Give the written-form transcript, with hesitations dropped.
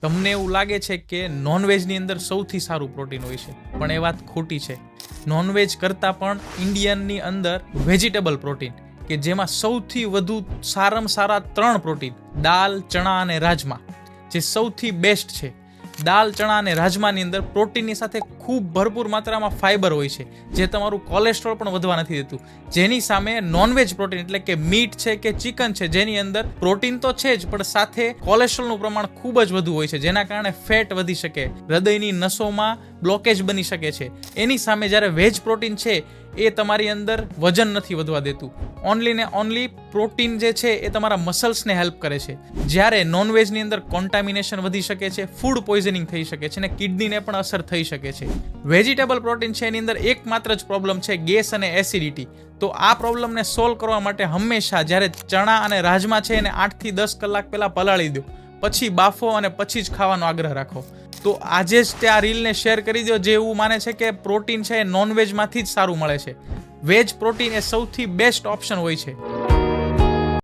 તમને એવું લાગે છે કે નોનવેજની અંદર સૌથી સારું પ્રોટીન હોય છે, પણ એ વાત ખોટી છે. નોનવેજ કરતાં પણ ઇન્ડિયનની અંદર વેજીટેબલ પ્રોટીન કે જેમાં સૌથી વધુ સારામાં સારા 3 પ્રોટીન દાલ, ચણા અને રાજમા જે સૌથી બેસ્ટ છે. દાલ, ચણા અને રાજમાની અંદર પ્રોટીનની સાથે ખૂબ ભરપૂર માત્રામાં ફાઇબર હોય છે, જે તમારું કોલેસ્ટ્રોલ પણ વધવા નથી દેતું. જેની સામે નોનવેજ પ્રોટીન એટલે કે મીટ છે કે ચિકન છે, જેની અંદર પ્રોટીન તો છે જ પણ સાથે કોલેસ્ટ્રોલનું પ્રમાણ ખૂબ જ વધુ હોય છે, જેના કારણે ફેટ વધી શકે, હૃદયની નસોમાં બ્લોકેજ બની શકે છે. એની સામે જ્યારે વેજ પ્રોટીન છે એ તમારી અંદર વજન નથી વધવા દેતું. ઓનલી ને ઓનલી પ્રોટીન જે છે એ તમારા મસલ્સને હેલ્પ કરે છે. જ્યારે નોનવેજની અંદર કોન્ટામિનેશન વધી શકે છે, ફૂડ પોઈઝનિંગ થઈ શકે છે અને કિડનીને પણ અસર થઈ શકે છે. વેજીટેબલ પ્રોટીન છે એની અંદર એકમાત્ર જ પ્રોબ્લેમ છે ગેસ અને એસિડિટી. તો આ પ્રોબ્લેમને સોલ્વ કરવા માટે હંમેશા જ્યારે ચણા અને રાજમા છે એને 8 થી 10 કલાક પહેલા પલાળી દો, પછી બાફો અને પછી જ ખાવાનો આગ્રહ રાખો. તો આજે જ તે આ રીલને શેર કરી દો જે એવું માને છે કે પ્રોટીન છે એ નોનવેજમાંથી જ સારું મળે છે. વેજ પ્રોટીન એ સૌથી બેસ્ટ ઓપ્શન હોય છે.